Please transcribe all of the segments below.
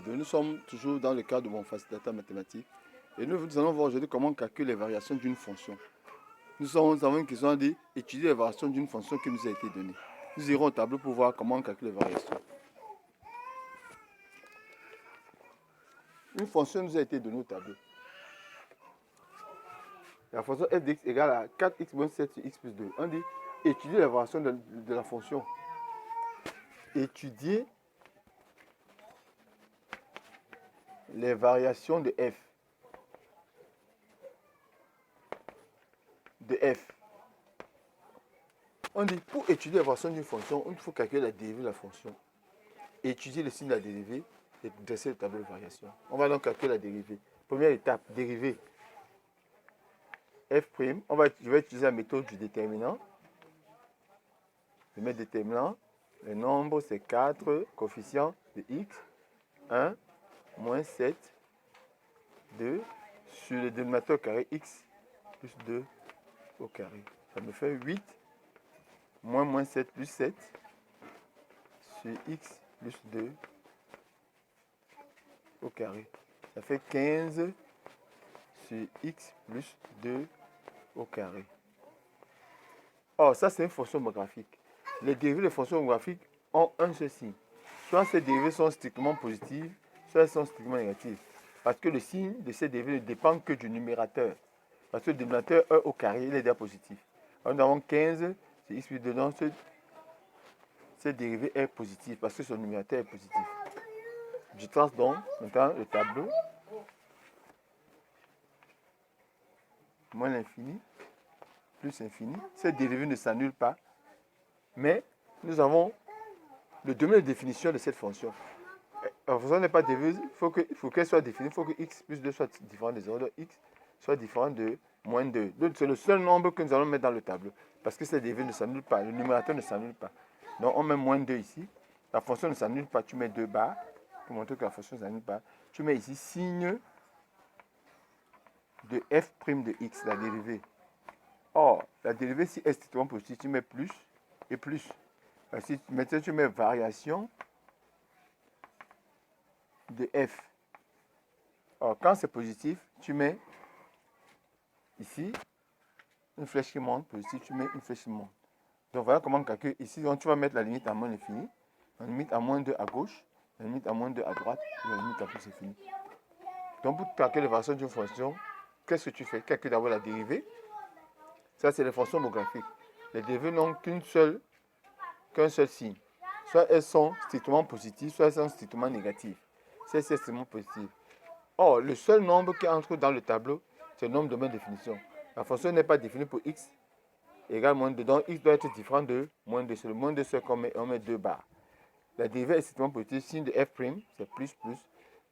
Nous sommes toujours dans le cadre de mon facilitateur mathématique et nous allons voir aujourd'hui comment calculer les variations d'une fonction. Nous avons une question à dire, étudier les variations d'une fonction qui nous a été donnée. Nous irons au tableau pour voir comment calculer les variations. Une fonction nous a été donnée au tableau. La fonction f de x égale à 4x moins 7 sur x plus 2. On dit étudier les variations de la fonction. Étudier les variations de f. On dit pour étudier les variations d'une fonction, il faut calculer la dérivée de la fonction. Étudier le signe de la dérivée et dresser le tableau de variation. On va donc calculer la dérivée. Première étape, dérivée. F', je vais utiliser la méthode du déterminant. Je vais mettre déterminant. Le nombre c'est 4, coefficient de x, 1, moins 7, 2, sur le dénominateur carré x plus 2 au carré. Ça me fait 8, moins 7 plus 7, sur x plus 2 au carré. Ça fait 15 sur x plus 2 au carré. Or, ça c'est une fonction homographique. Les dérivées de fonctions homographiques ont un seul signe. Soit ces dérivées sont strictement positives, soit elles sont strictement négatives. Parce que le signe de ces dérivées ne dépend que du numérateur. Parce que le dénominateur 1 au carré, il est déjà positif. Alors, nous avons 15 sur x plus 2. Donc, cette dérivée est positive parce que son numérateur est positif. Je trace donc maintenant le tableau. Moins l'infini, plus l'infini. Cette dérivée ne s'annule pas. Mais nous avons le domaine de définition de cette fonction. La fonction n'est pas dérivée, il faut qu'elle soit définie. Il faut que x plus 2 soit différent de 0. Donc x soit différent de moins 2. Donc c'est le seul nombre que nous allons mettre dans le tableau. Parce que cette dérivée ne s'annule pas. Le numérateur ne s'annule pas. Donc on met moins 2 ici. La fonction ne s'annule pas. Tu mets 2 barres pour montrer que la fonction ne s'annule pas. Tu mets ici signe de f' de x, la dérivée. Or, la dérivée, si est strictement positive, tu mets plus et plus. Si maintenant tu mets variation de f. Or, quand c'est positif, tu mets ici une flèche qui monte, positif, tu mets une flèche qui monte. Donc voilà comment on calcule. Ici, donc, tu vas mettre la limite à moins l'infini, la limite à moins 2 à gauche, la limite à moins 2 à droite, et la limite à plus l'infini. Donc pour calculer les variations d'une fonction, qu'est-ce que tu fais? Calcule d'abord la dérivée. Ça, c'est les fonctions homographiques. Les dérivées n'ont qu'un seul signe. Soit elles sont strictement positives, soit elles sont strictement négatives. C'est strictement positif. Or, le seul nombre qui entre dans le tableau, c'est le nombre de domaine de définition. La fonction n'est pas définie pour x égale moins 2. Donc, x doit être différent de moins 2. C'est le moins 2 qu'on met, on met 2 barres. La dérivée est strictement positive. Signe de f', c'est plus.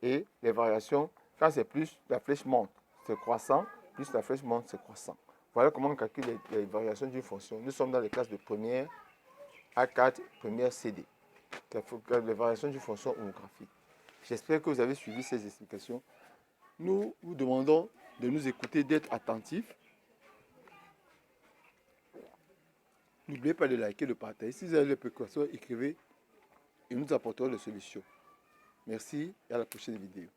Et les variations, quand c'est plus, la flèche monte, c'est croissant. Plus la flèche monte, c'est croissant. Voilà comment on calcule les variations d'une fonction. Nous sommes dans les classes de première A4, première CD. Les variations d'une fonction homographique. J'espère que vous avez suivi ces explications. Nous vous demandons de nous écouter, d'être attentifs. N'oubliez pas de liker, de partager. Si vous avez des précautions, écrivez et nous apporterons les solutions. Merci et à la prochaine vidéo.